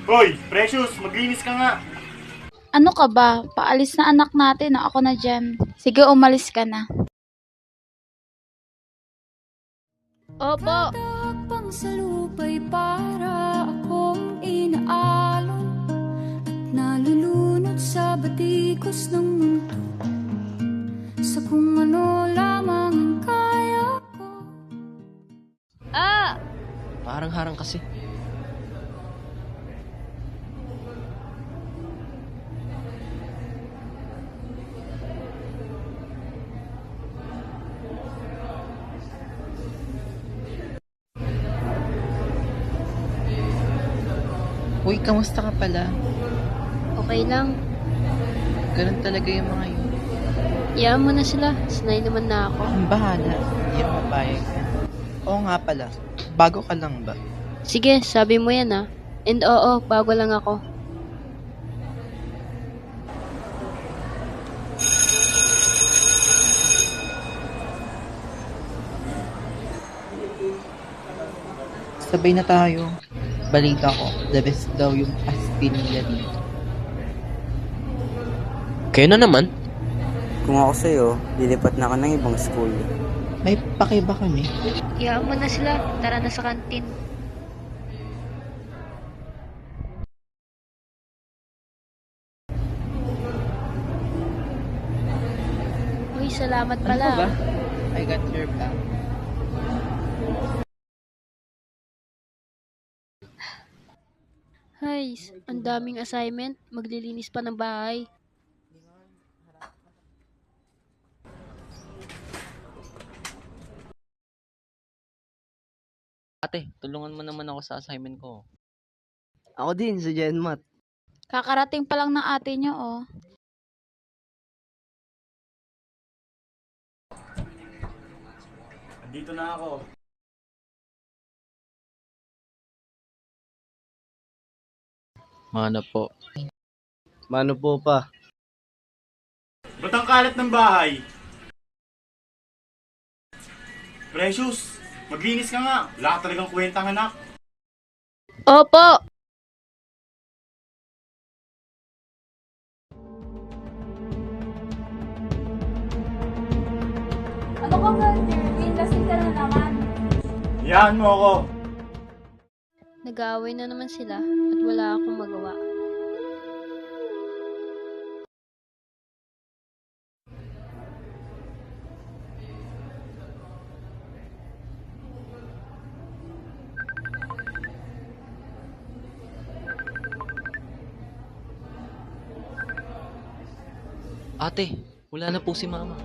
Hoy, Precious, maglinis ka nga. Ano ka ba? Paalis na anak natin, ako na dyan. Sige, umalis ka na. Opo. Tatakpang sa lupa'y para akong inaalon at nalulunod sa batikos ng mundo, sa kung ano lamang ang kaya ko. Ah! Parang harang kasi. Uy, kamusta ka pala? Okay lang. Ganun talaga yung mga yun. Iyaan mo na sila. Sanay naman na ako. Ang bahala. Hindi ako mapayag yan. Oo nga pala. Bago ka lang ba? Sige, sabi mo yan ah. And oo, bago lang ako. Sabay na tayo. Balita ko, the best daw yung aspin nila dito. Kayo na naman? Kung ako sa'yo, lilipat na ako ng ibang school. May pakiba kami. Iyaan mo na sila. Tara na sa kantin. Uy, salamat Ano pala. ka ba? I got your back. Hay, ang daming assignment. Maglilinis pa ng bahay. Ate, tulungan mo naman ako sa assignment ko. Ako din, sa GenMat. Kakarating pa lang ng ate niyo, oh. Andito na ako. Mana po. Mano po pa? Ba't ang kalat ng bahay? Precious, maglinis ka nga. Wala ka talagang kwentang anak. Opo! Ano ka ba, Jerwin? Lasing ka na naman. Yan mo ako. Nag-aaway na naman sila at wala akong magawa. Ate, wala na po si mama.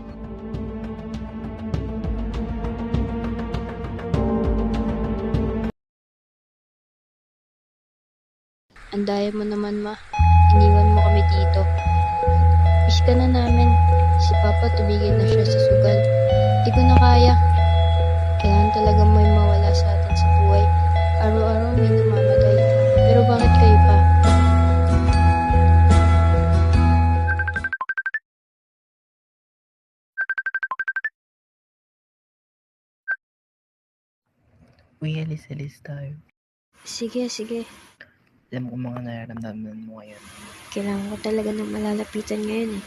Ang daya mo naman, ma. Iniwan mo kami dito. Miss ka na namin. Si Papa tumigil na siya sa sugal. Di ko na kaya. Kailangan talaga may mawala sa atin sa buhay. Araw-araw may namamatay. Pero bakit kayo pa? Uy, alis-alis tayo. Sige, sige. Alam ko mga nararamdaman mo ngayon. Kailangan ko talaga ng malalapitan ngayon eh.